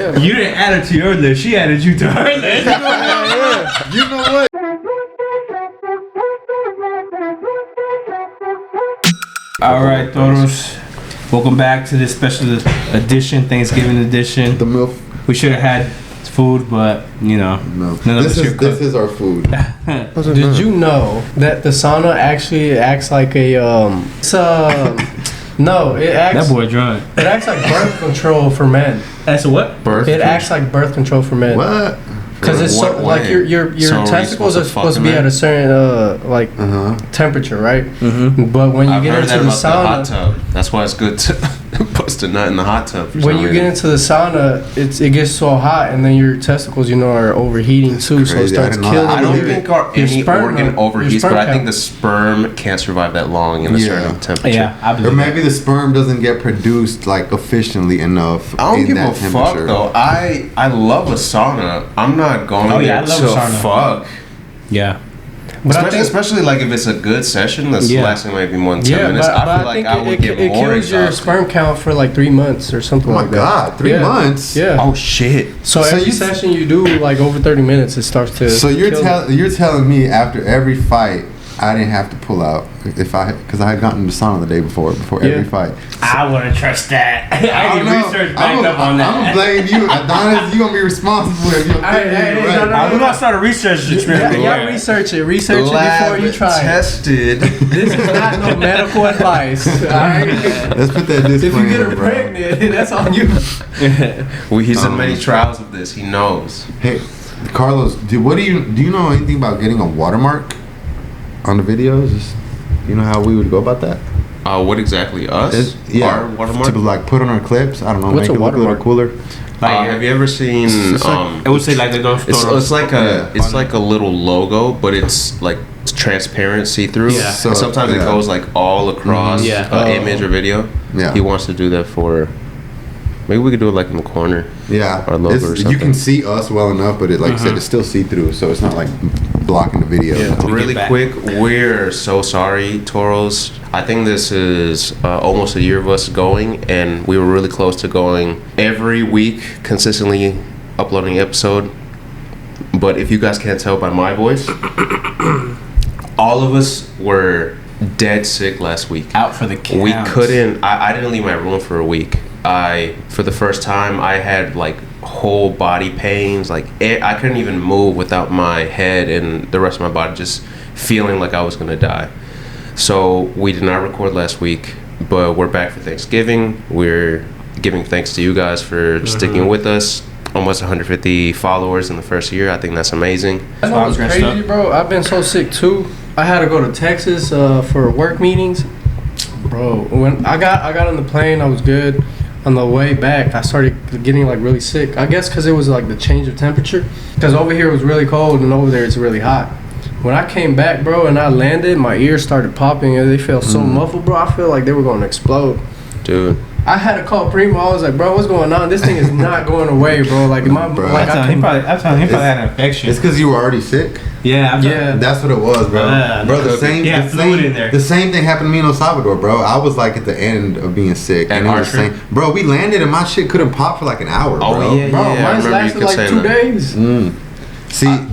You didn't add it to your list. She added you to her list. You know what? All right, Toros. Welcome back to this special edition, Thanksgiving edition. The MILF. We should have had food, but you know, No. none of us here cook. This is our food. Did you know that the sauna actually acts like a no, it acts. That boy drunk. It acts like birth control for men. That's what? Birth. It acts like birth control for men. What? Because it's so like your So testicles are supposed to be fuck at a certain temperature, right? Mm-hmm. But when you I've get heard into that the about the hot sauna, tub. That's why it's good to bust a nut in the hot tub. when you get into the sauna, it gets so hot, and then your testicles, are overheating too, so it crazy. starts I didn't know killing. that. I don't your- think your any sperm- organ your overheats, sperm but I think count. the sperm can't survive that long in a certain temperature. Yeah, I Or believe maybe the sperm doesn't get produced like efficiently enough. I don't in give that a temperature. fuck though. I love a sauna. I'm not going Oh, yeah, there I love to a sauna. fuck. Yeah. But I think- Especially like if it's a good session that's Yeah. lasting maybe more than 10 Yeah, minutes. but I feel I like think I would it get more kills your exhausted. sperm count for like 3 months or something Oh my like that. God, 3 Yeah. months? Yeah. Oh shit. So So every you- session you do like over 30 minutes, it starts to. So you're kill you're telling me after every fight I didn't have to pull out because I had gotten the sauna the day before Yeah. every fight. I wouldn't trust that. I don't need know. research backed up on I'm that. gonna blame you, Adonis. You gonna be responsible if you're Hey, right. no, We're gonna start a research Yeah, experiment. y'all research it. Research it before you try it. tested. This is not no medical advice. Alright? Let's put that disclaimer, If you get her bro. pregnant, that's on you. Well, he's in many trials of this. He knows. Hey, Carlos, do you know anything about getting a watermark on the videos? You know how we would go about that? What exactly? Us? Our watermark? To like put on our clips. I don't know. What's make a it look a little watermark? cooler. Have you ever seen? It would say like they don't store. It's like it's like a little logo, but it's like transparent, see through. Yeah. So sometimes it goes like all across Yeah. image or video. Yeah. He wants to do that for. Maybe we could do it like in the corner. Yeah. Our logo or You something. can see us well enough, but it like I said, it's still see through, so it's not like blocking the video. Yeah. We Really get back. quick, we're so sorry, Toros. I think this is almost a year of us going, and we were really close to going every week, consistently uploading an episode. But if you guys can't tell by my voice, all of us were dead sick last week. Out for the count. We couldn't. I didn't leave my room for a week. For the first time, I had like whole body pains. Like I couldn't even move without my head and the rest of my body just feeling like I was gonna die. So we did not record last week, but we're back for Thanksgiving. We're giving thanks to you guys for sticking with us. Almost 150 followers in the first year. I think that's amazing. I know it's crazy, bro. I've been so sick too. I had to go to Texas for work meetings, bro. When I got on the plane, I was good. On the way back, I started getting like really sick. I guess because it was like the change of temperature. Because over here it was really cold and over there it's really hot. When I came back, bro, and I landed, my ears started popping and they felt so muffled, bro. I feel like they were going to explode. Dude. I had to call Primo. I was like, bro, what's going on? This thing is not going away, bro. Like my, Bro. like I'm telling him probably had an infection. It's because you were already sick. Yeah. Yeah. That's what it was, bro. Bro, the same, Yeah, the fluid same, in there. the same thing happened to me in El Salvador, bro. I was like at the end of being sick, At and it was our the same. trip? Bro, we landed and my shit couldn't pop for like an hour, Oh, bro. yeah. Bro, I mine's remember you lasted could like say 2 that. days. See,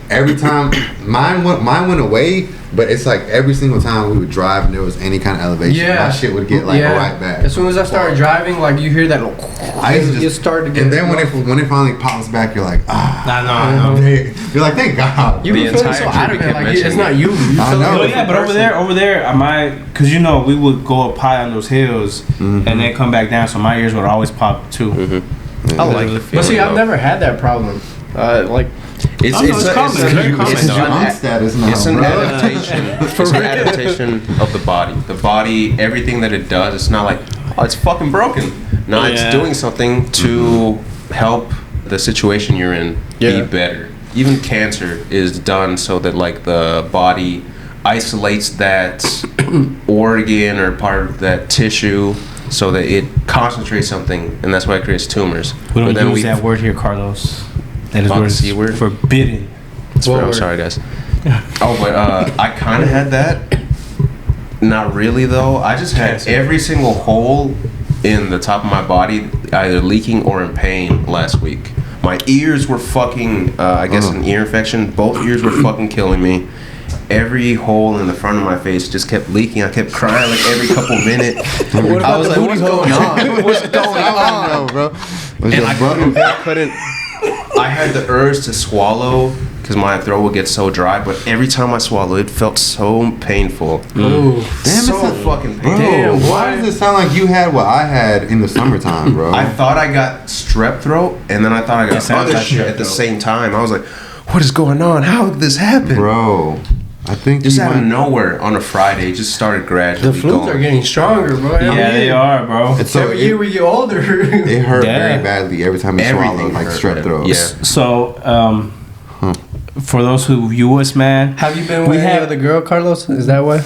every time mine went away, but it's like every single time we would drive and there was any kind of elevation, Yeah. my shit would get like right back. As soon as I started driving, like you hear that, I used to you just start to get. and then when it finally pops back, you're like, I know. You're like, thank God. you The be feeling entire so trip adamant, kept like mentioning it's not you. I know. Oh yeah, but over there, cause we would go up high on those hills and then come back down, so my ears would always pop too. I like the But feeling. see, I've though. never had that problem. Like It's common. It's very common. It's your own status now, It's an bro. adaptation. It's an adaptation of the body. The body, everything that it does, it's not like, oh, it's fucking broken. No, Yeah. it's doing something to help the situation you're in be better. Even cancer is done so that like the body isolates that organ or part of that tissue so that it concentrates something, and that's why it creates tumors. We don't But then use that word here, Carlos. That is Fuck, word C word? forbidden. I'm sorry, guys. Oh, but I kind of had that. Not really, though. I just had every single hole in the top of my body. either leaking or in pain last week. My ears were fucking, I guess an ear infection. Both ears were fucking killing me. Every hole in the front of my face just kept leaking. I kept crying like every couple minutes. I was like, what's going on? What's going on, bro? And I couldn't. I had the urge to swallow because my throat would get so dry, but every time I swallowed, it felt so painful. Ooh, damn, so fucking painful. Damn, why does it sound like you had what I had in the summertime, bro? I thought I got strep throat, and then I thought I got other shit at the same time. I was like, what is going on? How did this happen? Bro, I think just out of nowhere on a Friday, it just started gradually. The flutes are getting stronger, bro. Yeah, they are, bro. It's so every year we get older. It hurt very badly every time you swallow, like strep throat. Yeah. So, for those who view us, man, have you been with any other girl, Carlos? Is that why?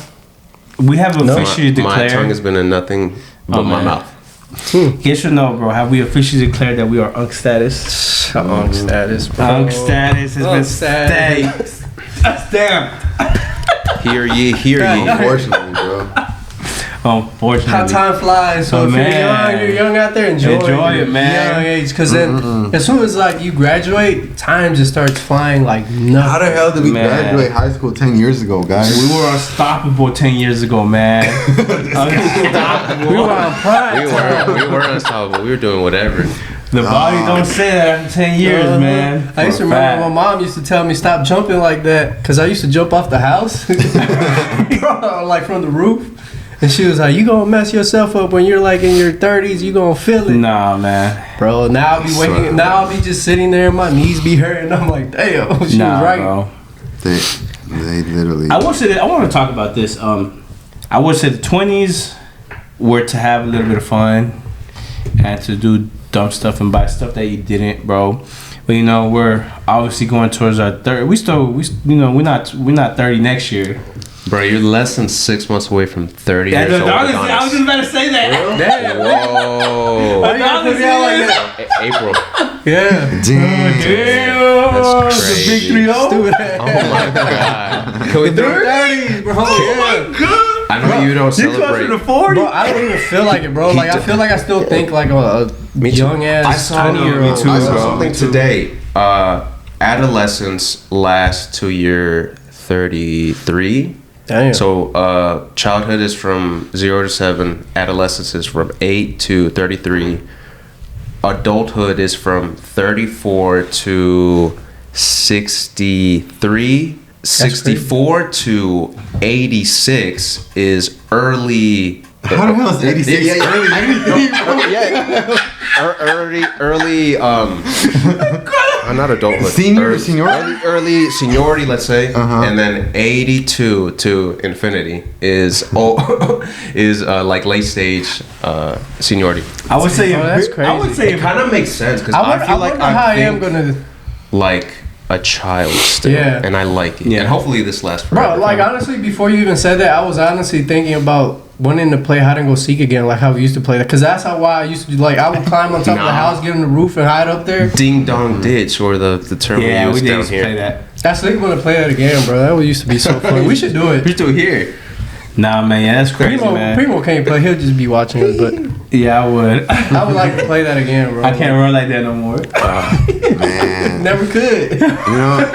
We have officially declared. My tongue has been in nothing but my mouth. You should know, bro. Have we officially declared that we are unk status? Unk status, bro. Unk status has been stamped. Hear ye, hear ye. Unfortunately, bro. Unfortunately. How time flies. So if you're young out there, enjoy it, man. Young age, because then as soon as like you graduate, time just starts flying like nothing. How the hell did we graduate high school 10 years ago, guys? We were unstoppable 10 years ago, man. Unstoppable. We were on prime. We were unstoppable. We were doing whatever. The body don't say that after 10 years, man. I used to remember my mom used to tell me stop jumping like that because I used to jump off the house, bro, like from the roof. And she was like, you gonna mess yourself up when you're like in your 30s, you gonna feel it. Nah, man. Bro, now I'll be waking now I'll be just sitting there and my knees be hurting. I'm like, damn, she was right. Bro. They literally. I want to talk about this. I would say the 20s were to have a little bit of fun and to do dumb stuff and buy stuff that you didn't, bro. But you know, we're obviously going towards our 30. We're not 30 next year. Bro, you're less than 6 months away from 30 years old. I was just about to say that. Damn. Whoa. Why you gotta put me out like that? April. Yeah. Damn. That's crazy. The big 3-0. Stupid ass. Oh my god. Can we do it? 30s, bro. Oh my god. I know you don't You celebrate. closer to 40. Bro, I don't even feel like it, bro. Like I feel like I still think like a young ass. I saw 20-year-old. I saw something today. Adolescence lasts to year 33. Damn. So childhood is from 0 to 7. Adolescence is from 8 to 33. Adulthood is from 34 to 63. 64 to 86 is early. How the hell is 86 Early. Not adulthood. Seniority. Early seniority, let's say, and then 82 to infinity is like late stage seniority. I would say that's crazy. I would say It kind of makes sense because I feel like I am gonna. like a child still, and I like it. Yeah. And hopefully this lasts forever. Bro, like honestly, before you even said that, I was honestly thinking about wanting to play hide and go seek again, like how we used to play that. Cause that's why I used to do. Like I would climb on top of the house, get on the roof, and hide up there. Ding dong ditch, or the term we use down here. Play that. I still want to play that again, bro. That used to be so fun. We should do it. We do here. Nah, man, yeah, that's crazy, man. Primo can't play. He'll just be watching us. But Yeah, I would. I would like to play that again, bro. I can't run like that no more. Man, Never could. you know,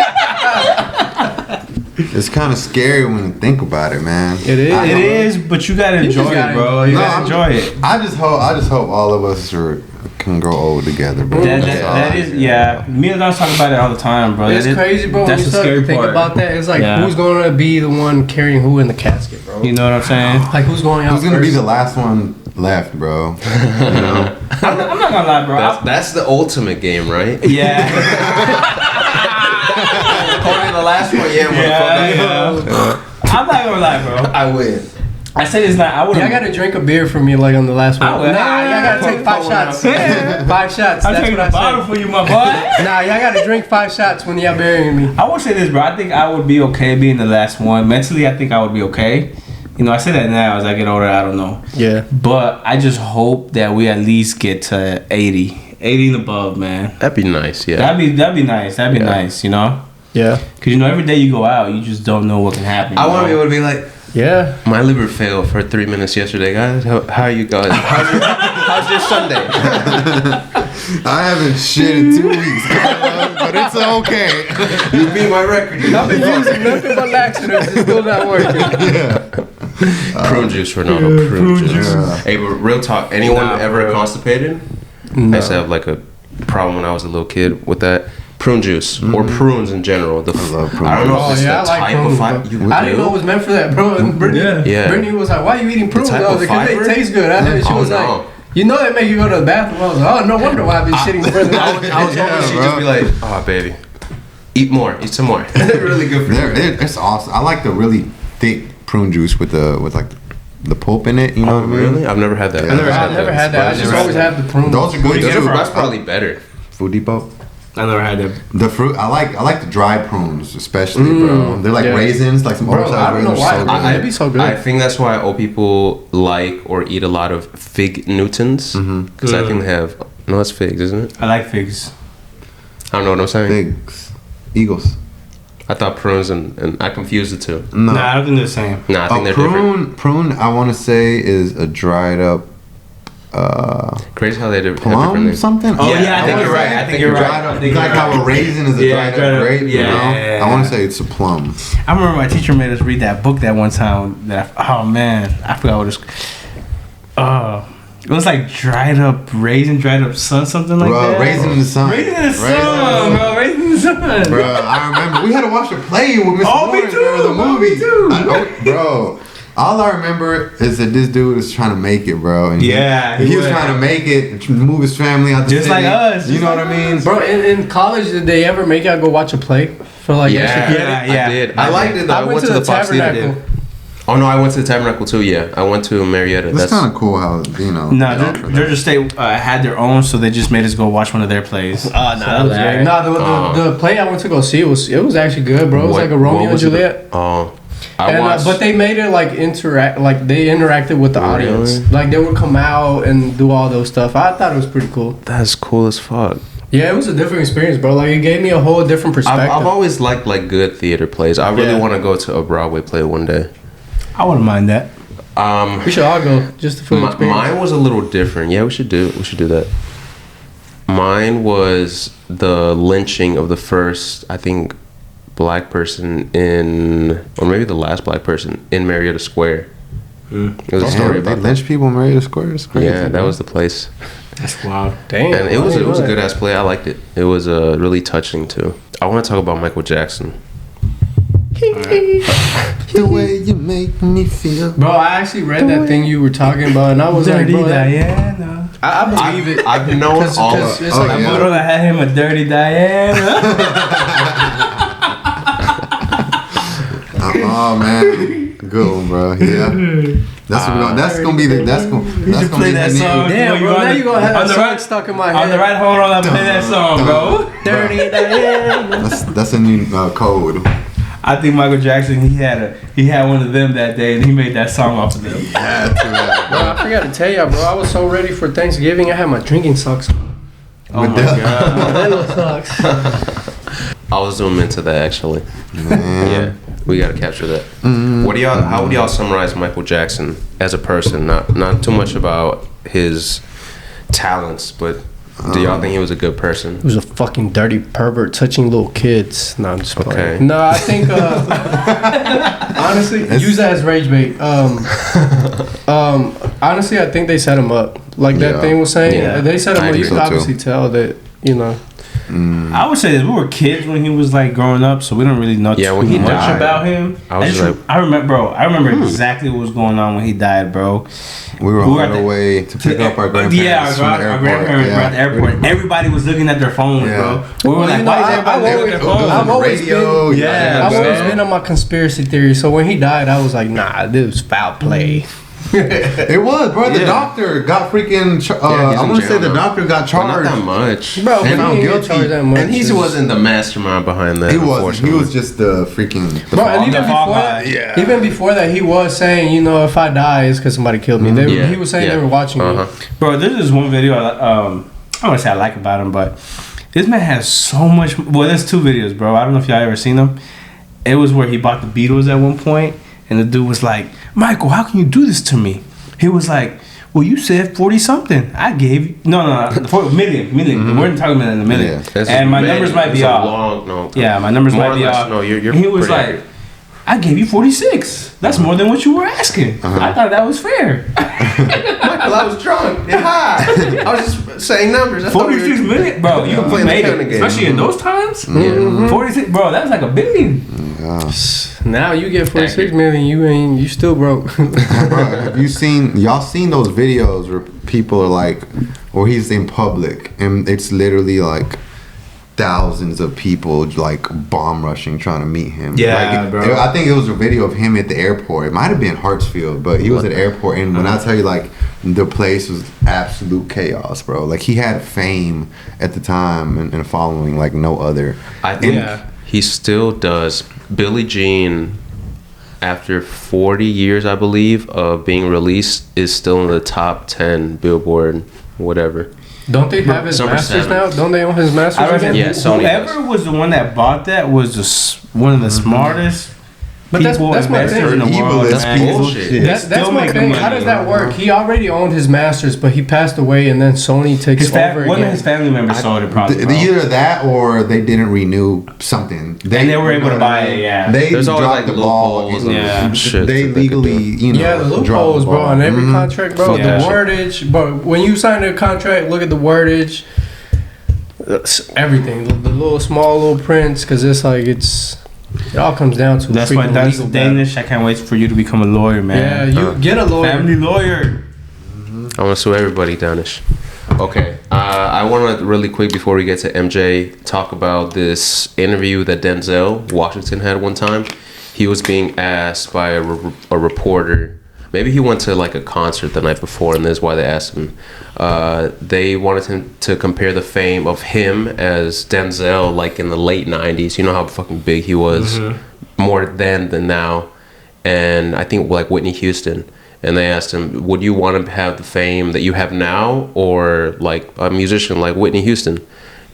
it's kind of scary when you think about it, man. It is. It is, but you gotta enjoy it, bro. You gotta enjoy it. I just hope all of us can grow old together, bro. That is, yeah. Me and Don talk about it all the time, bro. It's crazy, bro. That's When you the start scary to think part. about that, it's like who's going to be the one carrying who in the casket, bro? You know what I'm saying? Like who's going out Who's gonna first? be the last one left, bro? You know? I'm not gonna lie, bro. That's the ultimate game, right? Yeah. Probably the last one, yeah. motherfucker. I'm not gonna lie, bro. I win. I say this not. I would. Y'all gotta drink a beer for me, like on the last one. I would. Nah, y'all gotta take 5 shots. 5 shots. I'm That's taking what a I bottle say. for you, my boy. Nah, y'all gotta drink 5 shots when y'all burying me. I would say this, bro. I think I would be okay being the last one. Mentally, I think I would be okay. You know, I say that now as I get older. I don't know. Yeah. But I just hope that we at least get to 80 and above, man. That'd be nice, yeah. That'd be nice. That'd be nice. You know. Yeah. Cause you know every day you go out, you just don't know what can happen. I want to be able to be like, Yeah. My liver failed for 3 minutes yesterday, guys. How are you guys? How's your Sunday? I haven't shit in 2 weeks, but it's okay. You beat my record. I've been using nothing but laxatives. It's still not working. Prune juice, Ronaldo. Prune juice. Yeah. Hey, but real talk. Anyone ever constipated? No. I used to have like a problem when I was a little kid with that. Prune juice or prunes in general. I love prune I don't know if it's I the like type prunes, of fiber. bro. I didn't know it was meant for that, bro. And Brittany, Yeah. Brittany was like, "Why are you eating prunes?" type I was of like, "Cause fiber? they taste good." She was like, "You know they make you go to the bathroom." I was like, "Oh, no wonder why I've been shitting further." I was hoping she'd just be like, "Oh, baby, eat more, eat some more." Really good for you. It's awesome. I like the really thick prune juice with like the pulp in it. You know what I mean? Really? I've never had that. Yeah. I've never had that. I just always have the prunes. Those are good too. That's probably better. Food Depot. I never had that. The fruit, I like the dried prunes, especially, bro. They're like raisins, like some Bro, oversized I don't know raisins. why. So good. It'd be so good. I think that's why old people like or eat a lot of fig Newtons because I think they have. No, that's figs, isn't it? I like figs. I don't know what I'm saying. Figs, eagles. I thought prunes and I confused the two. No, Nah, I don't think they're the same. Nah, I think they're different. Prune. I want to say is a dried up Crazy how they have different plum names. something. Oh, yeah, I think wanna you're right. say I think you're dried right. up- I think like you're how right. a raisin is a Yeah, dried up grape. You know, yeah. I want to say it's a plum. I remember my teacher made us read that book that one time. Oh man, I forgot what it's. It was like dried up raisin, dried up sun, something like that. Raisin in the sun. Raisin in the sun, bro. Raisin in the sun. Bro, I remember we had to watch the play with Mr. Oh, me Lawrence, too. bro, the movie. Me too. Bro, all I remember is that this dude was trying to make it, bro. And Yeah, he he was was. trying to make it, move his family out the Just city. like us, You just know like what I mean? Bro, in college, did they ever make y'all go watch a play for like extra credit? Yeah. I did. I liked it though. I went to the Fox Theater. Tabernacle. Oh no, I went to the Tabernacle too. Yeah, I went to Marietta. It's kind of cool how, you know. No, they offer that. Georgia State had their own, so they just made us go watch one of their plays. That was great. No, the play I went to go see it was actually good, bro. It was like a Romeo and Juliet. Oh, I And, watched. but they made it like they interacted with the audience. Really? Like they would come out and do all those stuff. I thought it was pretty cool. That's cool as fuck. Yeah, it was a different experience, bro. Like it gave me a whole different perspective. I've always liked like good theater plays. I really Yeah. want to go to a Broadway play one day. I wouldn't mind that. We should all go just for the experience. Mine was a little different. Yeah, we should do that. Mine was the lynching of the first, I think, black person or maybe the last black person in Marietta Square. It was a story Damn, they about that. lynch people in Marietta Square. It's crazy. Yeah, that bro. was the place, That's wild. Damn. and it was a good. good ass play. I liked it. It was really touching too. I want to talk about Michael Jackson. The way you make me feel. Bro, I actually read that thing you were talking about, and I was like, Dirty bro, Diana. I believe it. I've known all Cause of it's Oh, like, yeah. I would have had him a Dirty Diana. Oh man, good one, bro. Yeah, that's gonna be the that's gonna play be that the song. new. damn, bro, now you gonna have on that the song right- stuck in my On head. the right, hold on, I'm play that song, bro. Dirty Diana. That's a new code. I think Michael Jackson, he had one of them that day, and he made that song off of them. Yeah, true that, Bro, I forgot to tell y'all, bro. I was so ready for Thanksgiving. I had my drinking socks. Oh my god. My little socks. I'll zoom into that actually. man. Yeah, we gotta capture that. What do y'all? How would y'all summarize Michael Jackson as a person? Not too much about his talents, but do y'all think he was a good person? He was a fucking dirty pervert touching little kids. No, I'm just playing. Okay. No, I think honestly, use that as rage bait. Honestly, I think they set him up. Like that Yeah. thing was saying, Yeah. they set him I up. You agree. can So, too. obviously tell that, you know. I would say that we were kids when he was like growing up, so we don't really know Yeah, when too he much died, about him. I was just- like- I remember exactly what was going on when he died, bro. We were We were on at the the- way to pick up our grandparents. Yeah, from the our airport. grandparents were Yeah. at the airport. Everybody was looking at their phones, Yeah. bro. We were Well, like, you know, why is I've everybody looking always- at their phones? I've always radio. been- Yeah, I've always man. been on my conspiracy theory. So when he died, I was like, nah, this was foul play. It was, bro. The Yeah. doctor got freaking. he's I in want to say jail the now. doctor got But not charged. that much. Bro, but And he I'm didn't get guilty. charged that much. And he wasn't the mastermind behind that. He was. He unfortunately. was just the freaking. Bro, and even The fall before guy. that, even before that, he was saying, you know, if I die, it's because somebody killed me. Yeah, He was saying yeah. they were watching me. Bro, there's this one video I don't want to say I like about him, but this man has so much. Well, there's two videos, bro. I don't know if y'all ever seen them. It was where he bought the Beatles at one point, And the dude was like, Michael, how can you do this to me? He was like, well, you said 40 something. I gave you no, 40 million. We're talking about in a million. Yeah. And my numbers might be off. Yeah, my numbers might be off. No, you're he was pretty like, accurate. I gave you 46. That's more than what you were asking. I thought that was fair. Michael, I was drunk and high. I was just saying numbers. 46 million, bro. You playing made the it, counting game. especially in those times. Yeah. 46, bro. That was like $1 billion. Now you get 46 million, you still broke. Bro, have y'all seen those videos where people are like, or he's in public and it's literally like thousands of people like bomb rushing trying to meet him. Yeah, bro. I think it was a video of him at the airport. It might have been Hartsfield, but he was at the airport, and when I tell you, like, the place was absolute chaos, bro. Like, he had fame at the time and following like no other. I think he still does. Billie Jean, after 40 years, I believe, of being released, is still in the top 10 Billboard, whatever. Don't they have his Number masters 7. now? Don't they own his masters I reckon again? Yeah, Sony whoever was the one that bought that was one of the smartest But that's people my investors thing. in the world. That's man. bullshit. That's still my making thing. money, How does that bro. work? He already owned his masters, but he passed away, and then Sony takes over One again. of his family members sold it probably. bro. Either that or they didn't renew something. And they were able to buy it, yeah. They There's always, dropped like, the ball. loopholes and Yeah. shit They that they could legally, do. you know, Yeah, the dropped loopholes, bro, ball. on every Mhm. contract, bro. Yeah. The wordage, bro. When you sign a contract, look at the wordage. That's everything, the little small little prints, because it's like it all comes down to. That's why freaking that's legal Danish. I can't wait for you to become a lawyer, battle. man. Yeah, you get a lawyer. Family lawyer. I want to sue everybody, Danish. Okay, I want to really quick before we get to MJ talk about this interview that Denzel Washington had one time. He was being asked by a reporter. Maybe he went to like a concert the night before, and this is why they asked him. They wanted him to compare the fame of him as Denzel, like in the late '90s. You know how fucking big he was, more then than now, and I think like Whitney Houston. And they asked him, would you want to have the fame that you have now, or like a musician like Whitney Houston?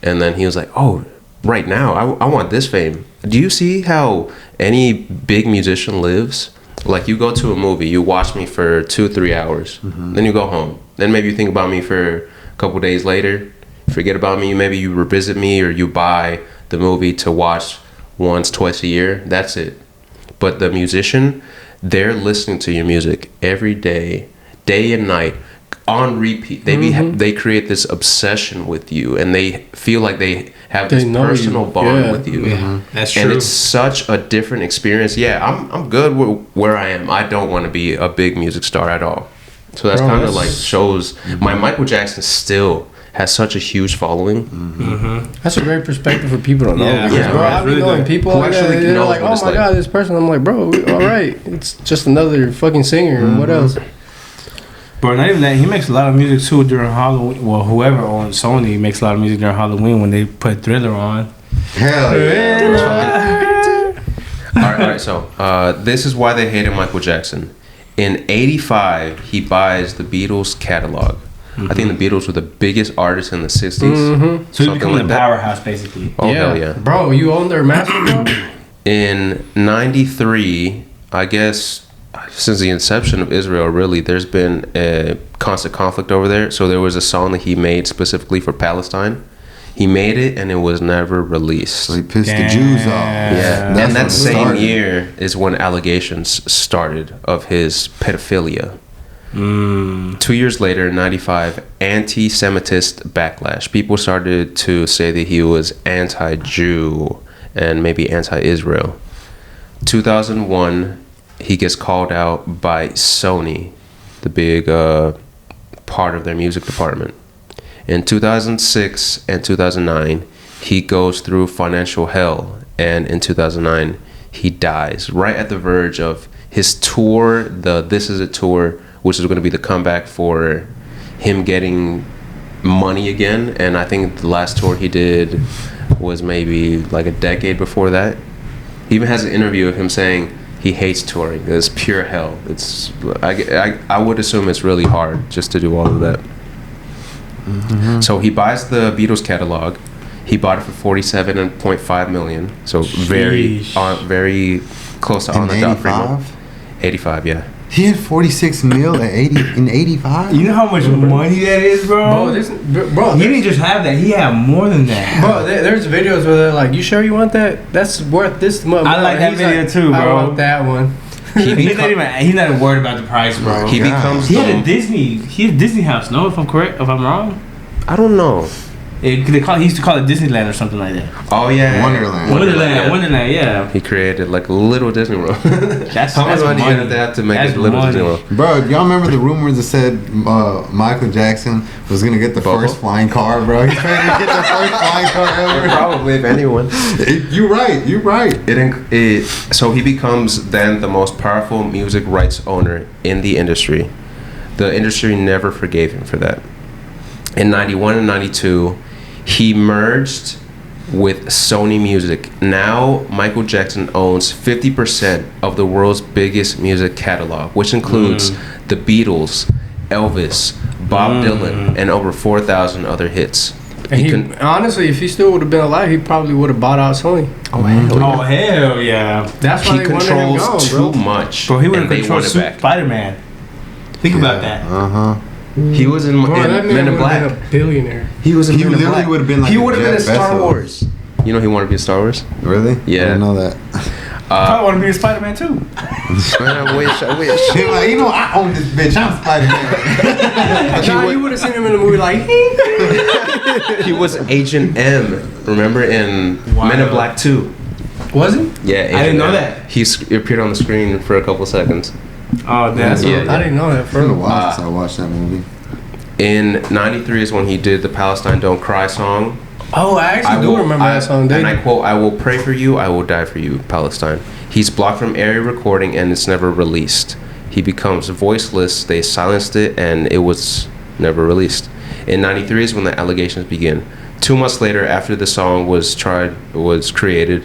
And then he was like, oh, right now, I want this fame. Do you see how any big musician lives? Like, you go to a movie, you watch me for 2-3 hours, then you go home. Then maybe you think about me for a couple days later, forget about me, maybe you revisit me, or you buy the movie to watch once, twice a year. That's it. But the musician, they're listening to your music every day, day and night, on repeat. They create this obsession with you, and they feel like they have this personal bond with you. Yeah, that's true. And it's such a different experience. Yeah, I'm good with where I am. I don't want to be a big music star at all. So that's kind of like shows my Michael Jackson still has such a huge following. That's a great perspective for people to know. Yeah, because, yeah, bro, right. I be Really knowing good. people Who like actually that, they're knows like, what oh it's my like. god, this person. I'm like, bro, all right, it's just another fucking singer. And what else? Bro, not even that. He makes a lot of music too during Halloween. Well, whoever owns Sony makes a lot of music during Halloween when they put Thriller on. Hell yeah. All right. So this is why they hated Michael Jackson. In '85, he buys the Beatles catalog. I think the Beatles were the biggest artists in the '60s. So he became like the that. powerhouse, basically. Oh hell yeah! Bro, you own their master, bro? In '93, I guess since the inception of Israel, really, there's been a constant conflict over there. So there was a song that he made specifically for Palestine. He made it, and it was never released. So he pissed the Jews off. Yeah, That's and that when it same started. year is when allegations started of his pedophilia. 2 years later, in '95, anti-Semitist backlash. People started to say that he was anti-Jew and maybe anti-Israel. 2001, he gets called out by Sony, the big part of their music department. In 2006 and 2009, he goes through financial hell, and in 2009, he dies right at the verge of his tour, the This Is It tour, which is going to be the comeback for him getting money again. And I think the last tour he did was maybe like a decade before that. He even has an interview of him saying he hates touring. It's pure hell. It's I would assume it's really hard just to do all of that. So he buys the Beatles catalog. He bought it for $47.5 million. So very Sheesh. very close to on In the dot. 85? 85, yeah. He had 46 mil at 85. You know how much money that is, bro? Bro, he didn't just have that. He had more than that. Bro, there's videos where they're like, "You sure you want that? That's worth this much." I like that video too, bro. I want that one. He's not even worried about the price, bro. He becomes. He had a Disney house. No, if I'm correct, if I'm wrong. I don't know. He used to call it Disneyland or something like that. Oh yeah, Wonderland, yeah. He created like a little Disney World. That's how much money money. did that to make a little Disney World? Bro, y'all remember the rumors that said Michael Jackson was gonna get the first flying car, bro? He's trying to get the first flying car ever. Probably, if anyone. You're right. So he becomes then the most powerful music rights owner in the industry. The industry never forgave him for that. In 91 and 92, he merged with Sony Music. Now, Michael Jackson owns 50% of the world's biggest music catalog, which includes the Beatles, Elvis, Bob Dylan, and over 4,000 other hits. And honestly, if he still would have been alive, he probably would have bought out Sony. Oh hell yeah! That's why he controls too much. Bro, he would have controlled Spider-Man. Think about that. He was in Men in Black. A billionaire. He was in Men in Black. He literally would have been like. He would have been in Star Wars. You know he wanted to be in Star Wars? Really? Yeah. I didn't know that. I want to be in Spider-Man too. Man, I wish. He like, I own this bitch. I'm Spider-Man. You would have seen him in the movie like. He was Agent M. Remember in Men in Black 2? Was he? Yeah, Agent I didn't know M. that. He appeared on the screen for a couple seconds. Oh, that's I didn't know that. It's been a while since I watched that movie. In 93 is when he did the Palestine Don't Cry song. Oh, I actually do remember that song. And I quote, "I will pray for you, I will die for you, Palestine." He's blocked from area recording and it's never released. He becomes voiceless, they silenced it, and it was never released. In 93 is when the allegations begin. 2 months later, after the song was created,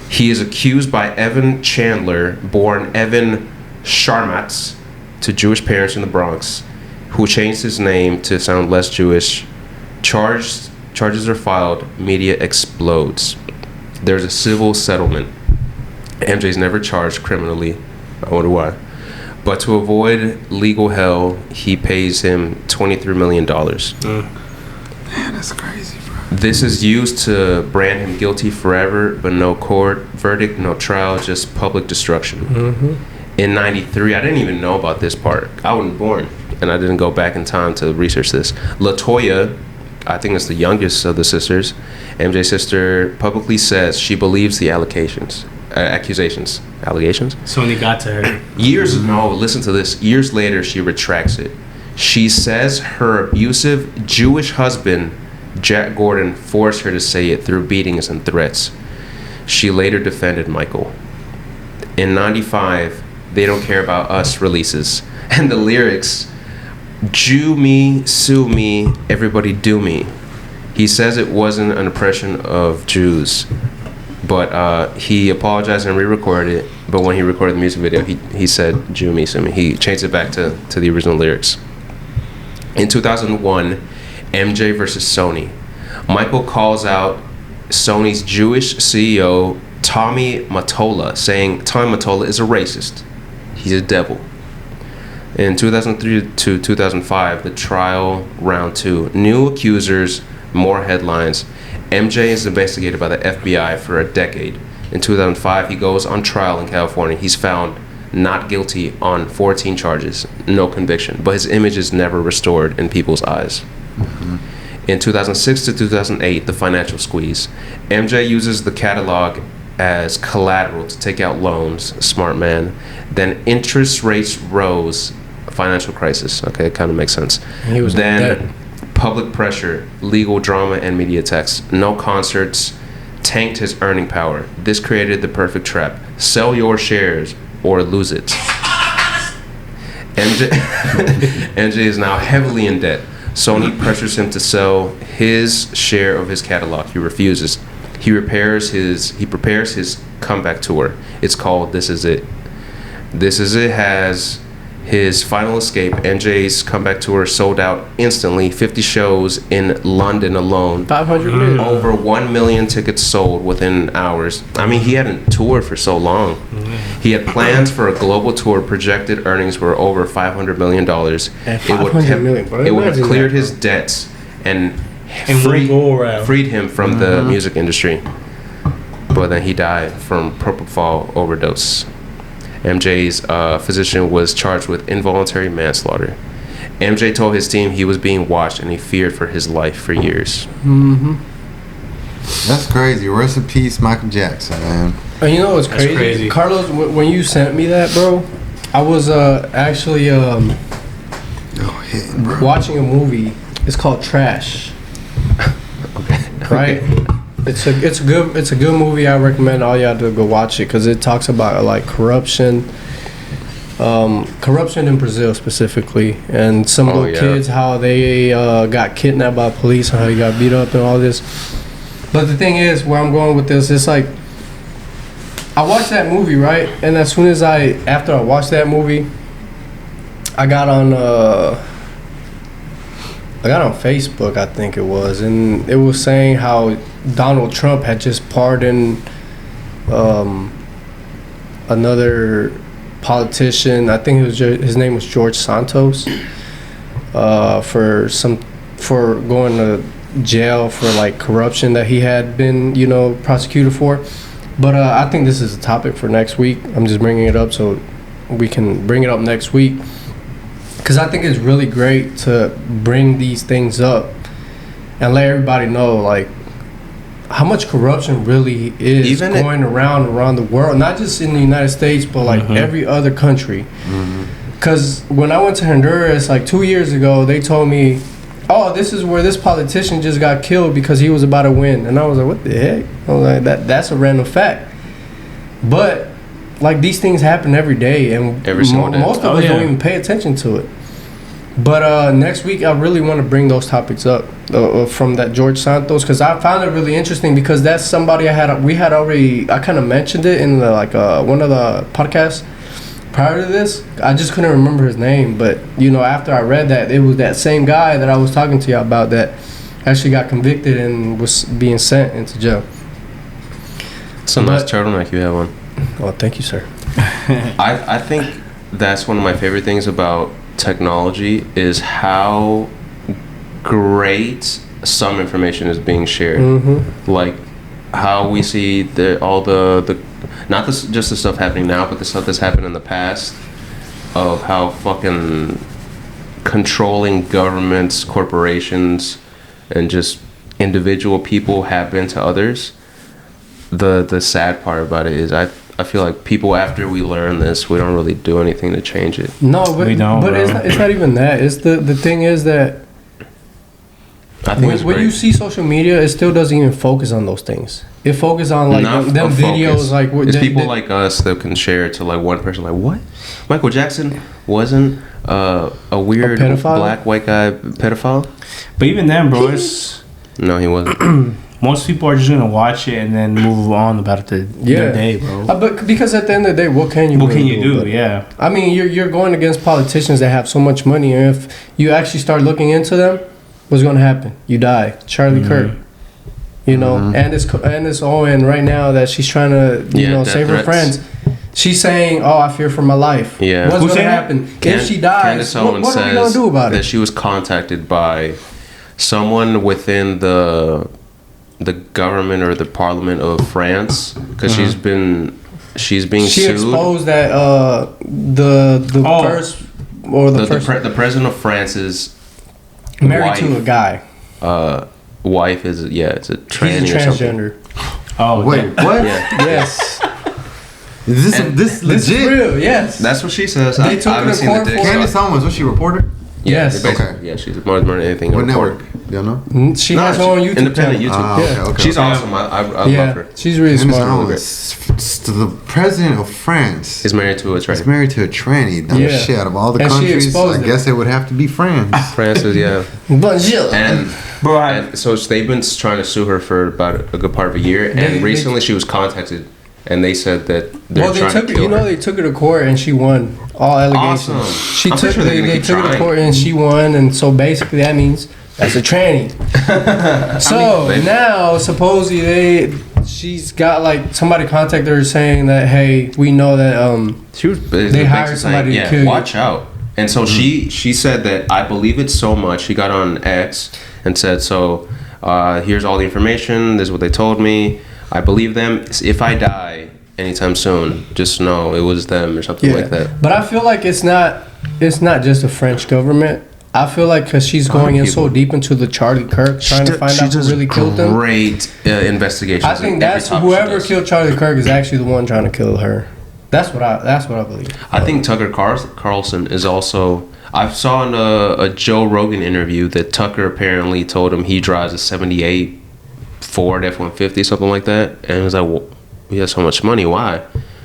he is accused by Evan Chandler, born Evan Sharmatz, to Jewish parents in the Bronx, who changed his name to sound less Jewish. Charges are filed. Media explodes. There's a civil settlement. MJ's never charged criminally. I wonder why. But to avoid legal hell, he pays him $23 million. Man, that's crazy, bro. This is used to brand him guilty forever, but no court verdict, no trial, just public destruction. In 93, I didn't even know about this part. I wasn't born, and I didn't go back in time to research this. LaToya, I think it's the youngest of the sisters, MJ's sister, publicly says she believes the accusations. Allegations? Sony got to her. Listen to this. Years later, she retracts it. She says her abusive Jewish husband, Jack Gordon, forced her to say it through beatings and threats. She later defended Michael. In 95, They Don't Care About Us releases. And the lyrics, Jew me, sue me, everybody do me. He says it wasn't an oppression of Jews, but he apologized and re-recorded it. But when he recorded the music video, he said, Jew me, sue me. He changed it back to the original lyrics. In 2001, MJ versus Sony. Michael calls out Sony's Jewish CEO, Tommy Mottola, saying Tommy Mottola is a racist. He's a devil. In 2003 to 2005, the trial round 2. New accusers, more headlines. MJ is investigated by the FBI for a decade. In 2005, he goes on trial in California. He's found not guilty on 14 charges, no conviction, but his image is never restored in people's eyes. In 2006 to 2008, the financial squeeze. MJ uses the catalog as collateral to take out loans, smart man. Then interest rates rose, financial crisis. Okay, it kind of makes sense. He was then public pressure, legal drama, and media attacks. No concerts, tanked his earning power. This created the perfect trap. Sell your shares or lose it. MJ is now heavily in debt. Sony pressures him to sell his share of his catalog. He refuses. He prepares his comeback tour. It's called This Is It. This Is It has his final escape. MJ's comeback tour sold out instantly. 50 shows in London alone. 500 million. Over 1 million tickets sold within hours. I mean, he hadn't toured for so long. He had plans for a global tour. Projected earnings were over $500 million. And $500 million, bro. It would have Imagine cleared that, his debts and we'll freed him from the music industry. But then he died from propofol overdose. MJ's physician was charged with involuntary manslaughter. MJ told his team he was being watched and he feared for his life for years. That's crazy. Rest in peace, Michael Jackson, man. And you know what's crazy? Carlos, when you sent me that, bro, I was actually watching a movie. It's called Trash. Right? It's a good movie. I recommend all y'all to go watch it because it talks about like corruption in Brazil specifically, and some little kids, how they got kidnapped by police and how they got beat up and all this. But the thing is, where I'm going with this, it's like I watched that movie, right? And as soon as after I watched that movie, I got on Facebook, I think it was, and it was saying how Donald Trump had just pardoned another politician. I think his name was George Santos, for going to jail for like corruption that he had been, prosecuted for. But I think this is a topic for next week. I'm just bringing it up so we can bring it up next week. Because I think it's really great to bring these things up and let everybody know, like, how much corruption really is going around the world. Not just in the United States, but, like, every other country. Because when I went to Honduras, like, 2 years ago, they told me, oh, this is where this politician just got killed because he was about to win. And I was like, what the heck? I was like, that's a random fact. But, like, these things happen every day, and most of us don't even pay attention to it. But next week, I really want to bring those topics up from that George Santos, because I found it really interesting, because that's somebody I kind of mentioned it in one of the podcasts prior to this. I just couldn't remember his name, but after I read that, it was that same guy that I was talking to you about that actually got convicted and was being sent into jail. It's a nice turtleneck you have on. Oh, thank you, sir. I think that's one of my favorite things about technology is how great some information is being shared. Like how we see not just the stuff happening now, but the stuff that's happened in the past, of how fucking controlling governments, corporations, and just individual people have been to others. The sad part about it is I feel like people, after we learn this, we don't really do anything to change it. No, but we don't. But it's not even that. It's the thing is that I think when you see social media, it still doesn't even focus on those things. It focuses on like them videos, like it's people like us that can share it to like one person. Like, what? Michael Jackson wasn't a weird black white guy pedophile? But even then, bro, no, he wasn't. Most people are just gonna watch it and then move on about their day, bro. But because at the end of the day, what can you do? Yeah. I mean, you're going against politicians that have so much money, and if you actually start looking into them, what's gonna happen? You die. Charlie Kirk. And it's Owen right now that she's trying to save her friends. She's saying, "Oh, I fear for my life." Yeah. What's gonna happen if she dies? What are we gonna do about it? That she was contacted by someone within the government or the parliament of France, because she's being sued. She exposed that the president of France is married to a guy. Wife is it's a tranny. He's a transgender. Oh wait, what? Yeah. Yes. Is this legit? This is real. Yes. That's what she says. They took her to court for Candace Owens, was she a reporter? Yes. Okay. Yeah, she's more than anything. What network? You don't know? She has her own YouTube independent channel. YouTube. Okay. She's awesome. I love her. She's really smart. The president of France is married to a tranny. Is married to a tranny. Now, shit, out of all the countries, I guess it would have to be France. France is, Bonjour. And so they've been trying to sue her for about a good part of a year. And recently she was contacted, and they said that they're trying to kill her. They took her to court and she won all allegations. Awesome. They took her to court and she won, and so basically that means that's a tranny. So now supposedly she's got like somebody contacted her saying that, hey, we know that She was they hired somebody to kill you. Watch out. And so she said that I believe it so much. She got on X and said, so here's all the information. This is what they told me. I believe them. If I die anytime soon, just know it was them or something like that. But I feel like it's not just the French government. I feel like because she's going in so deep into the Charlie Kirk, trying to find out who really killed them. Great investigations. I think that's whoever killed Charlie Kirk is actually the one trying to kill her. That's what I believe. I think Tucker Carlson is also. I saw in a Joe Rogan interview that Tucker apparently told him he drives a '78 Ford F-150, something like that, and he was like, well, "We have so much money. Why?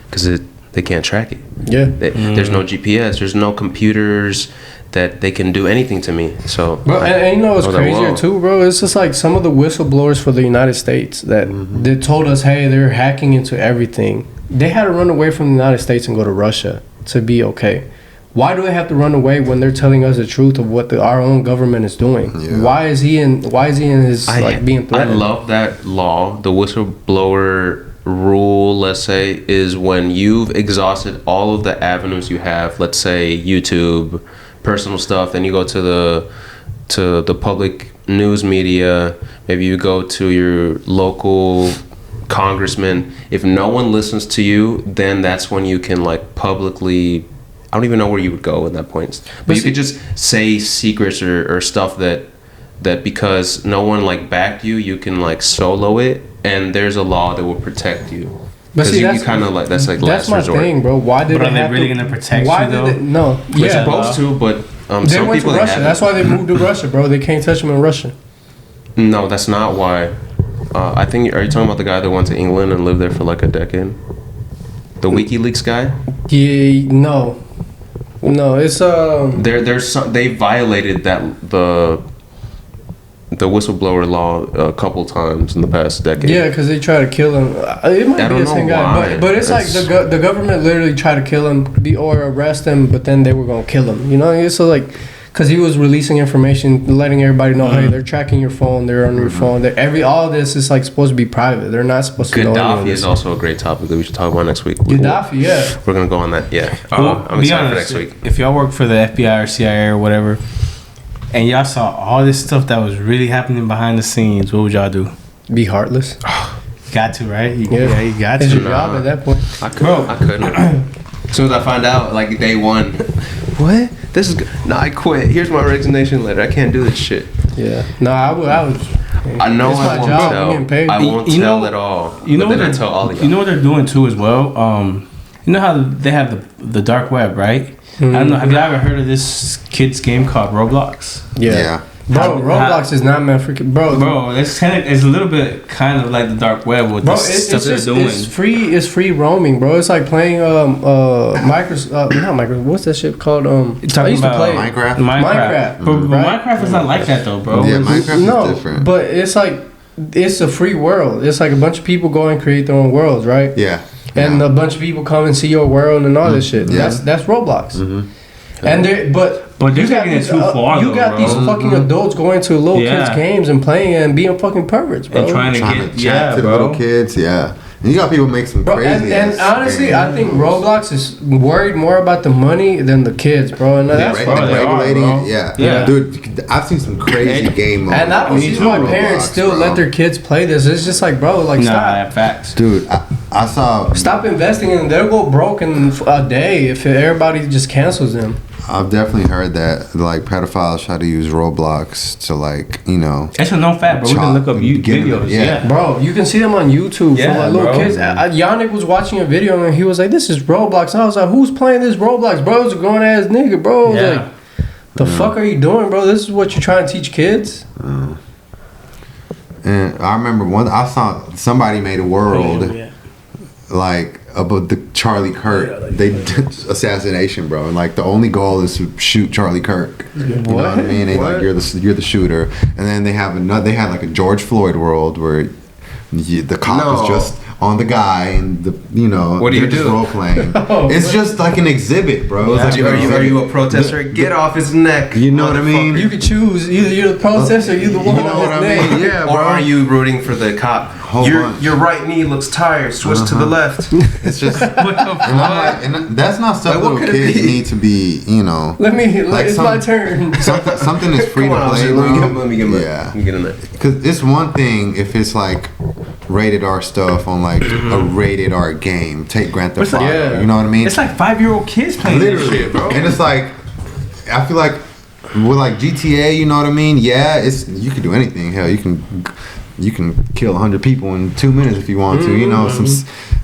Because they can't track it. Yeah, there's no GPS. There's no computers that they can do anything to me." So, bro, and you know what's crazier too, bro? It's just like some of the whistleblowers for the United States that they told us, hey, they're hacking into everything. They had to run away from the United States and go to Russia to be okay. Why do they have to run away when they're telling us the truth of what our own government is doing? Yeah. Why is he in his being threatened? I love that law. The whistleblower rule, let's say, is when you've exhausted all of the avenues you have, let's say YouTube, personal stuff, then you go to the public news media, maybe you go to your local congressman. If no one listens to you, then that's when you can like publicly, I don't even know where you would go at that point, but you could just say secrets or stuff that because no one like backed you, you can like solo it, and there's a law that will protect you. But see, you kind of like that's last my resort. thing, bro. Why did but are they really gonna protect you though? No, they're supposed to, but they some went people to Russia. That's why they moved to Russia, bro. They can't touch them in Russia. No, that's not why. I think are you talking about the guy that went to England and lived there for like a decade? The WikiLeaks guy? Yeah, no, it's they violated the whistleblower law a couple times in the past decade. Yeah, because they try to kill him. It might be the same guy, but it's like the government literally tried to kill him or arrest him, but then they were gonna kill him. You know, so like. Because he was releasing information, letting everybody know, hey, they're tracking your phone, they're on your phone. All this is like supposed to be private. They're not supposed to know. Gaddafi is also a great topic that we should talk about next week. Gaddafi, yeah. We're gonna go on that. Yeah, I'm excited for next week. If y'all work for the FBI or CIA or whatever, and y'all saw all this stuff that was really happening behind the scenes, what would y'all do? Be heartless. Got to, right? You got to. It's your job at that point. I couldn't. As soon as I find out, like day one, what? This is good. No, I quit. Here's my resignation letter. I can't do this shit. Yeah. No, I would. I know I won't tell. I won't tell at all. You know what I tell all of y'all. You know what they're doing too as well. You know how they have the dark web, right? Mm-hmm. I don't know. Have you ever heard of this kids game called Roblox? Yeah. Bro, Roblox is not meant for bro. It's a little bit kind of like the dark web with the stuff they're doing. It's free roaming, bro. It's like playing Microsoft. What's that shit called? I used to play Minecraft. But Minecraft is not like that though, bro. Yeah, Minecraft is different. But it's like it's a free world. It's like a bunch of people go and create their own worlds, right? Yeah. And a bunch of people come and see your world and all this shit. Yeah. That's Roblox. Mm-hmm. And but they're taking it too far. You got these fucking adults going to little kids' games and playing and being fucking perverts, bro. And trying to get to the little kids, And you got people make some crazy. And honestly, I think Roblox is worried more about the money than the kids, bro. And that's regulating. Yeah, dude. I've seen some crazy game modes. And I don't see why parents still let their kids play this. It's just like, bro, like stop. Facts, dude. I saw. Stop investing in them. They'll go broke in a day if everybody just cancels them. I've definitely heard that like pedophiles try to use Roblox to like It's a no fact, bro. We can look up videos. Yeah, bro, you can see them on YouTube for like little kids. Yannick was watching a video and he was like, "This is Roblox." And I was like, "Who's playing this Roblox, bro? It's a grown ass nigga, bro." Like, the fuck are you doing, bro? This is what you're trying to teach kids. And I remember I saw somebody made a world like about the Charlie Kirk they did assassination, bro, and like the only goal is to shoot Charlie Kirk. You know what I mean? And like you're the shooter, and then they had like a George Floyd world where the cop is just on the guy and what do you do? Just role playing. It's just like an exhibit, bro. Like are you a protester? Get off his neck. You know what I mean? You could choose either you're the protester or you're the one. You know what I mean? Yeah, bro. Or are you rooting for the cop? whole bunch. Your right knee looks tired. Switch to the left. It's just, What the and I'm like, and that's not stuff Like, what little could it kids be? need to be, you know. It's my turn. Something that's free Come to on, play, officer, bro. let me get in Yeah. Let me get in there. Because it's one thing if it's like rated R stuff on like a rated R game. Take Grand Theft It's like- Auto. Yeah. You know what I mean? It's like 5-year-old kids playing this Literally, shit, bro. And it's like, I feel like with like GTA, you know what I mean? Yeah, it's you can do anything. Hell, you can kill 100 people in 2 minutes if you want to. You know,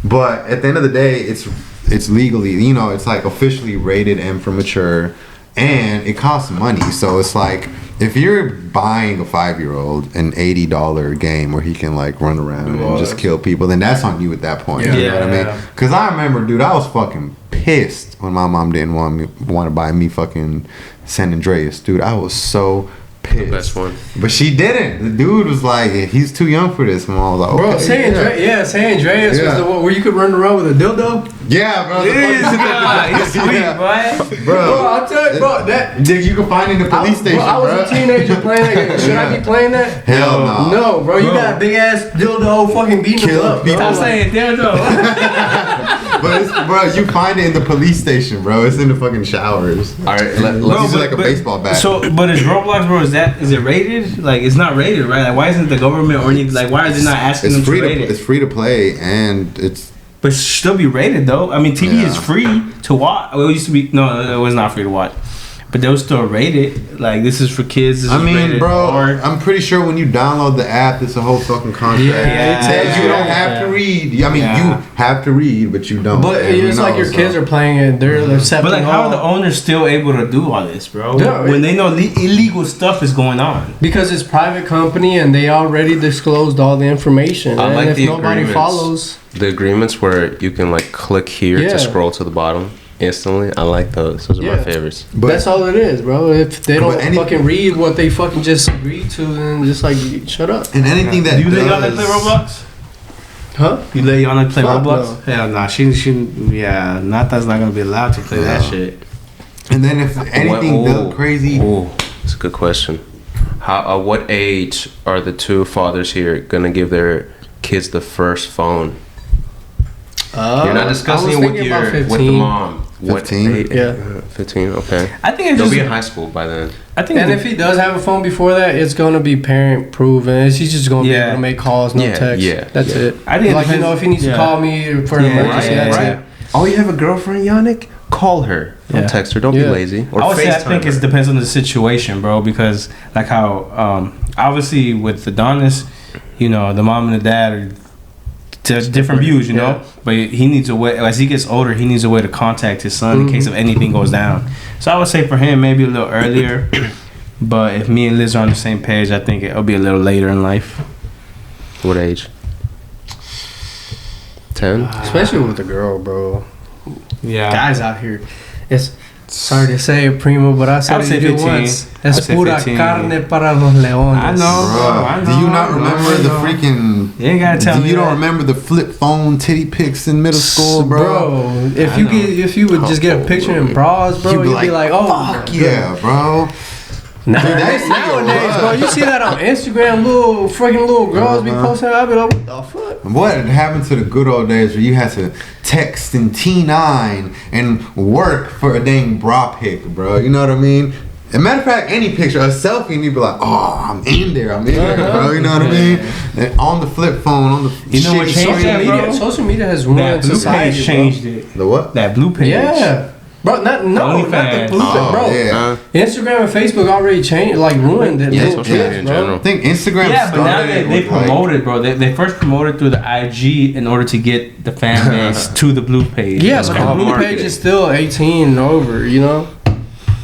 but at the end of the day, it's legally, you know, it's like officially rated M for mature, and it costs money. So it's like if you're buying a 5-year-old an $80 game where he can like run around and just kill people, then that's on you at that point. You know what I mean? Because I remember, dude, I was fucking pissed when my mom didn't want to buy me fucking San Andreas, dude. I was so pissed. Best one. But she didn't. The dude was like, he's too young for this. And I was like, okay. Bro, San Andreas was the one where you could run around with a dildo. Yeah, bro. It is, it's sweet, boy. Bro, I'll tell you, bro, that. you can find it in the police station, I was a teenager playing that game. Should I be playing that? Hell no. No, bro, you got a big ass dildo fucking beating Kill them up. people. Bro. Stop saying dildo. But bro, you find it in the police station, bro. It's in the fucking showers. All right, Let's use it like a baseball bat. So, but is Roblox, bro? Is it rated? Like, it's not rated, right? Like, why isn't the government or any, like, why are they not asking them to rate it? It's free to play, and it's But it should still be rated though. I mean, TV is Yeah. free to watch. Well, it used to be it was not free to watch, but they were still rated. Like, this is for kids. This I is mean, rated bro, R. I'm pretty sure when you download the app, it's a whole fucking contract. Yeah, It says you don't have yeah. to read. I mean, Yeah. you have to read, but you don't. But And we it's like know, your so. kids are playing it. They're accepting But like, how all- are the owners still able to do all this, bro? Yeah, when they know illegal stuff is going on. Because it's private company and they already disclosed all the information. I and like if the nobody agreements. follows, The agreements where you can like click here Yeah. to scroll to the bottom instantly. I like those. Those are my Yeah. favorites. But that's all it is, bro. If they don't But any- fucking read what they fucking just agreed to, then just like shut up. and anything that Do you let does, Yana play Roblox? Huh? You let Yana play Fuck Roblox? Hell nah. She Nata's not gonna be allowed to play that No. shit. and then if anything does crazy, Oh, that's a good question. How? What age are the two fathers here gonna give their kids the first phone? You're not discussing it with the mom. 15? Age? Yeah. 15. Okay. I think it's They'll just. be in high school by then. I think. And if he does have a phone before that, it's gonna be parent proven. He's just gonna be Yeah. able to make calls, no Yeah, text. yeah, That's yeah. it. I think it like depends- if he needs to yeah. call me for an Yeah, emergency, right, that's right. it. Oh, you have a girlfriend, Yannick? Call her. Don't Yeah. text her. Don't be Yeah. lazy. Or I would say I FaceTime think her. it depends on the situation, bro. Because like how obviously with Adonis, you know, the mom and the dad are different views, you know. Yeah. But he needs a way as he gets older. He needs a way to contact his son in case of anything goes down. So I would say for him maybe a little earlier. But if me and Liz are on the same page, I think it'll be a little later in life. What age? 10? Especially with the girl, bro. Yeah. Guys out here, it's sorry to say it, primo, but I said would say it 15. once. I Es would say pura 15. carne para los leones. I know. bro, I do you know, not I remember know. the freaking? You ain't gotta tell do me you don't that. remember the flip phone titty pics in middle school, bro? If I you know. if you would just get a picture in bras, bro, You'd you'd be like, oh, fuck yeah, bro. Nowadays, bro, you see that on Instagram, little girls be posting. I'll be like, what the fuck? What happened to the good old days where you had to text in T9 and work for a dang bra pic, bro? You know what I mean? As a matter of fact, any picture, a selfie, and you'd be like, oh, I'm in there, bro. You know what I mean? And on the flip phone, on the You know what shitty changed that, screen. bro? Social media has That ruined blue society, page bro. changed it. The what? That blue page. Yeah. Bro, not the OnlyFans. blue Oh, bro. yeah. Instagram and Facebook already changed, like ruined it. Yeah, little social media kids, in bro. general. I think Instagram Yeah, but now started they with, like, promote it, bro. They first promoted through the IG in order to get the fan base to the blue page. Yeah, It's but the called blue marketing. page is still 18 and over, you know?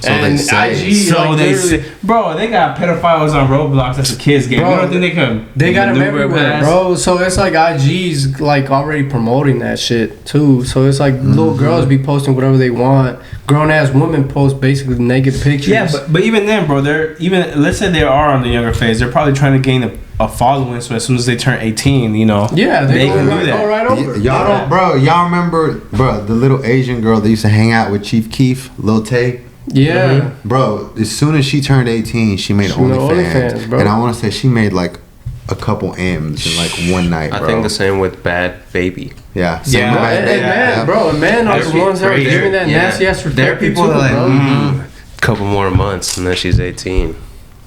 So they say. IG, So like, they literally- say, bro, they got pedophiles on Roblox. That's a kids game. Bro, you don't think they can? They got them maneuver everywhere, past? bro. So it's like IG's like already promoting that shit too. So it's like little girls be posting whatever they want. Grown ass women post basically naked pictures. Yeah, but even then, bro, they're even let's say they are on the younger phase. They're probably trying to gain a following. So as soon as they turn 18, you know, yeah, they go can right, do that. go right over. Y'all don't, bro. Y'all remember, bro, the little Asian girl that used to hang out with Chief Keef, Lil Tay? Yeah. Bro, as soon as she turned 18, she made She made OnlyFans. OnlyFans, bro. And I want to say she made like a couple M's in like one night, bro. I think the same with Bad Baby. Yeah. Same Yeah. with Bad And Baby. man, bro, and man are the ones that are giving that nasty ass There are reflector people too, that are like, bro. couple more months and then she's 18.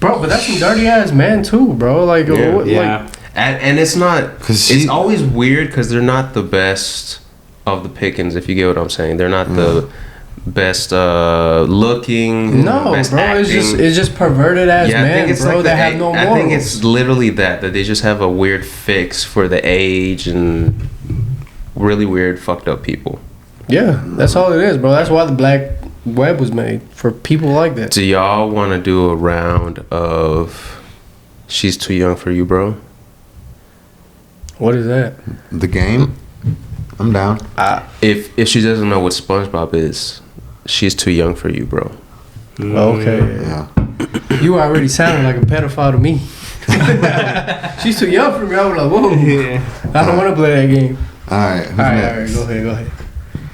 Bro, but that's some dirty ass man too, bro. Like, what, Yeah. like And it's not, 'Cause it's always weird because they're not the best of the pickings, if you get what I'm saying. They're not the best looking, no, best bro, acting. it's just perverted ass Yeah, I think men, it's bro, like that have no morals. I think it's literally that they just have a weird fix for the age and really weird fucked up people. Yeah, that's all it is, bro. That's why the black web was made, for people like that. Do y'all want to do a round of She's Too Young for You, bro? What is that? The game. I'm down. If she doesn't know what SpongeBob is, she's too young for you, bro. Okay. Yeah. You already sounded like a pedophile to me. She's too young for me. I was like, whoa. Yeah. I don't want to play that game. All right. Who's All right, next? go ahead.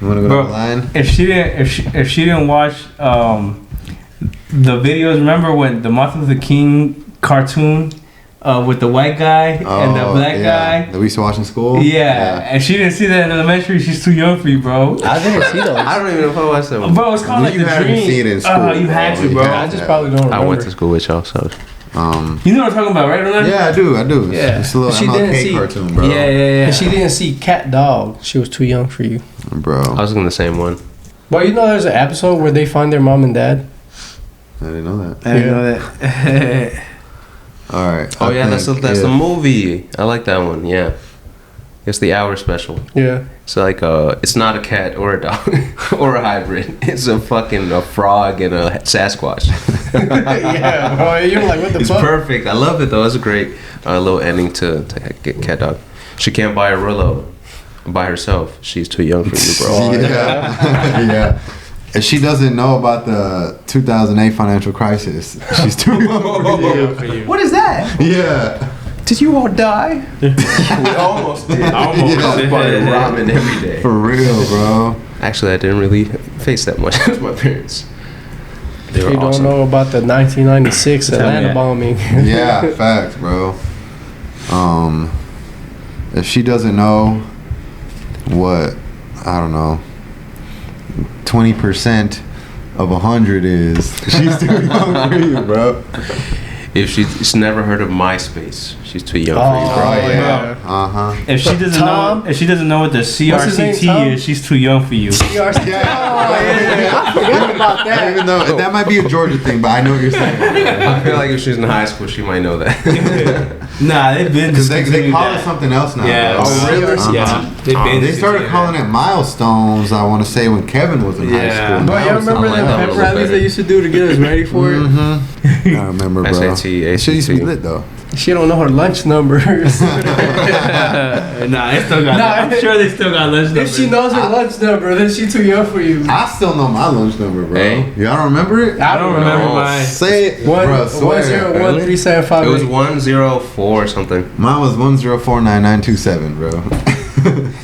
You want to go Bro, to the line? If she didn't watch the videos, remember when the Martin Luther King cartoon with the white guy and the black guy? that we used to watch in school. Yeah, and she didn't see that in elementary. She's too young for you, bro. I didn't see those. I don't even know if I watched that one. Bro, it's called like You the haven't dream. seen it in school, You had bro. to, bro. You I had just probably don't remember. I went to school with y'all, so You know what I'm talking about, right? Orlando? Yeah, I do. Yeah. It's a little She didn't MLK see- cartoon, bro. Yeah. And she didn't see Cat Dog. She was too young for you. Bro. I was in the same one. Well, you know there's an episode where they find their mom and dad? I didn't know that. I didn't know that. All right. Oh I yeah, that's think the movie. I like that one. Yeah, it's the hour special. Yeah. It's like it's not a cat or a dog or a hybrid. It's a frog and a Sasquatch. Yeah, bro. You're like, what the It's fuck? perfect. I love it though. It's a great little ending to get cat dog. She can't buy a Rillo by herself. She's too young for you, bro. Yeah. Yeah. If she doesn't know about the 2008 financial crisis, she's too young for you. What is that? Yeah. Did you all die? We almost did. Almost. I was buying ramen every day. For real, bro. Actually, I didn't really face that much with my parents. They You were don't awesome. know about the 1996 Tell me Atlanta that. bombing. Yeah, facts, bro. If she doesn't know what, I don't know, 20% of 100 is, she's too young for you, bro. If she's never heard of MySpace, she's too young Oh, for you, bro. yeah. Uh-huh. If she doesn't Tom? know, if she doesn't know what the What's his name, CRCT Tom? is, she's too young for you. Oh, yeah. I forgot about I don't even know. That might be a Georgia thing, but I know what you're saying. I feel like if she's in high school, she might know that. Nah, they've been Because they discontinued call that. it something else now, Yeah. bro. Oh, really? Uh-huh. Yeah, they've been They started calling it milestones, I want to say, when Kevin was in high Yeah. school. Bro, Now y'all it's remember like them that pep one a little rallies better. they used to do to get us ready for it? Mm-hmm. I remember, bro. SAT, It shit used to be ACT. lit, though. She don't know her lunch numbers. Nah, they still got. Nah, I'm sure they still got lunch. If she knows her lunch number, then she too young for you. I still know my lunch number, bro. Hey. Y'all don't remember it? I don't remember mine. Say it, One, bro. Swear. 1013758. It was 104 or something. Mine was 1049927, bro.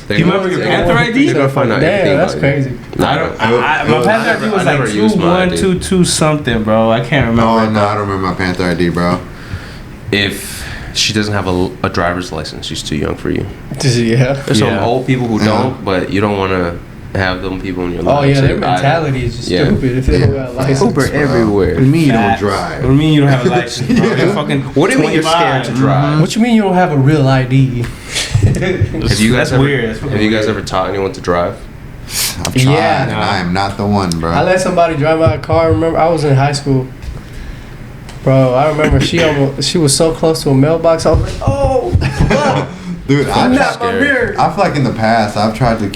Do you remember your Panther ID? They're gonna find out everything Damn, that's about you. crazy. I don't. My Panther ID was I never like used mine, 2122 something, bro. I can't remember. Oh, no, I don't remember my Panther ID, bro. If she doesn't have a driver's license, she's too young for you. Yeah. There's some Yeah. old people who Yeah. don't, but you don't want to have them people in your life. Oh, yeah, say their bye. mentality is just Yeah. stupid if they don't got a license. Uber bro. everywhere. What do you mean you don't Facts. drive? What do you mean you don't have a license, bro? You're fucking. What do you mean you're scared to 25. drive? What you mean you don't have a real ID? Have you guys That's ever, weird. That's have fucking you guys weird. ever taught anyone to drive? I've tried, Yeah. and I am not the one, bro. I let somebody drive my car. Remember, I was in high school. Bro, I remember she was so close to a mailbox. I was like, oh, fuck. Dude, I'm I not my mirror. feel like in the past I've tried to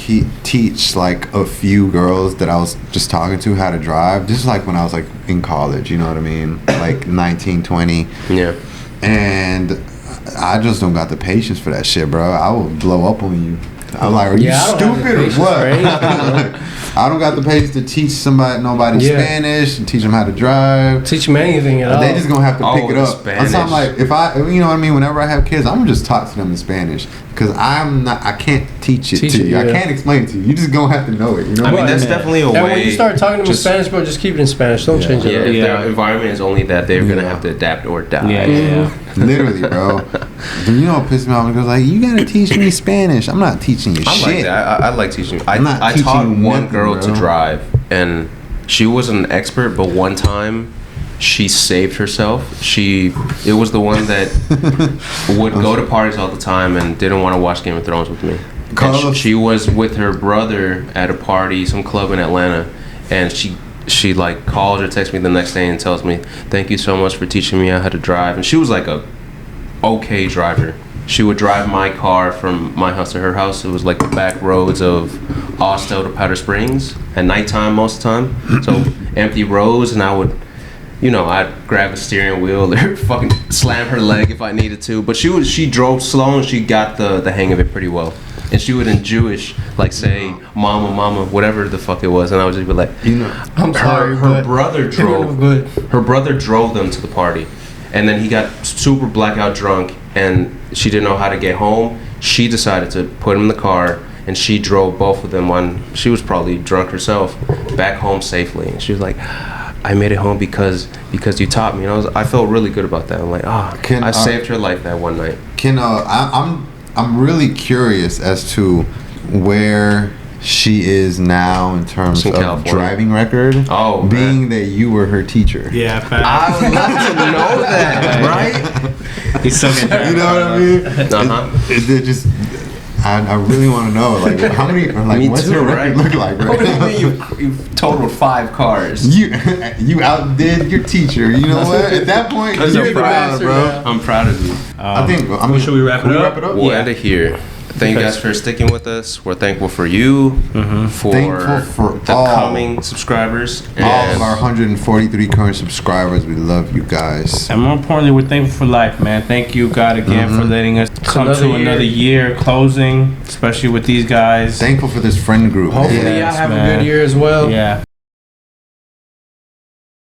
teach like a few girls that I was just talking to how to drive. Just like when I was like in college, you know what I mean? Like 19, 20. Yeah. And I just don't got the patience for that shit, bro. I will blow up on you. I'm like, are you Yeah, I don't have the stupid or patience what? for anything, I don't got the patience to teach nobody Yeah. Spanish and teach them how to drive. Teach them anything at all. They just gonna have to pick it the up. Spanish. So I'm like, if I, you know what I mean. Whenever I have kids, I'm gonna just talk to them in Spanish because I can't teach it to you. I yeah. can't explain it to you. You just gonna have to know it. You know. I mean, what? that's definitely a way. And when you start talking to them in just- Spanish, bro, just keep it in Spanish. Don't change it. Yeah, up. if Yeah. their environment is only that, they're gonna Yeah. have to adapt or die. Yeah, yeah. Literally, bro. You know what pissed me off? It goes like, you gotta teach me Spanish. I'm not teaching you I shit. like that. I like teaching. I'm not I taught teaching one nothing, girl to bro. drive, and she wasn't an expert, but one time she saved herself. It was the one that would go to parties all the time and didn't want to watch Game of Thrones with me. And she was with her brother at a party, some club in Atlanta, and she like calls or texts me the next day and tells me, "Thank you so much for teaching me how to drive." And she was like a okay driver. She would drive my car from my house to her house. It was like the back roads of Austell to Powder Springs at nighttime most of the time. So empty roads, and I would, I'd grab a steering wheel or fucking slam her leg if I needed to. But she drove slow and she got the hang of it pretty well. And she would in Jewish like say mama, mama, whatever the fuck it was, and I would just be like, I'm sorry, her brother drove. Her brother drove them to the party, and then he got super blackout drunk, and she didn't know how to get home. She decided to put him in the car, and she drove both of them. She was probably drunk herself, back home safely. And she was like, I made it home because you taught me. And I felt really good about that. I'm like, I saved her life that one night. I'm really curious as to where she is now in terms of California. driving record. Oh, being that you were her teacher. Yeah, I would love to know that, right? He's so good. You know what I mean? Uh-huh. I really want to know, like, how many, like, Me what's too, her record right? look like, What do you right? mean you've totaled 5 cars? You outdid your teacher. You know what? At that point, I'm so you're the proud, best, bro. I'm proud of you. Should we wrap it up? We'll end it here. Thank you guys for sticking with us. We're thankful for you, for the coming subscribers, all of our 143 current subscribers. We love you guys. And more importantly, we're thankful for life, man. Thank you, God, again for letting us come to another year closing, especially with these guys. Thankful for this friend group. Hopefully, y'all have a good year as well. Yeah.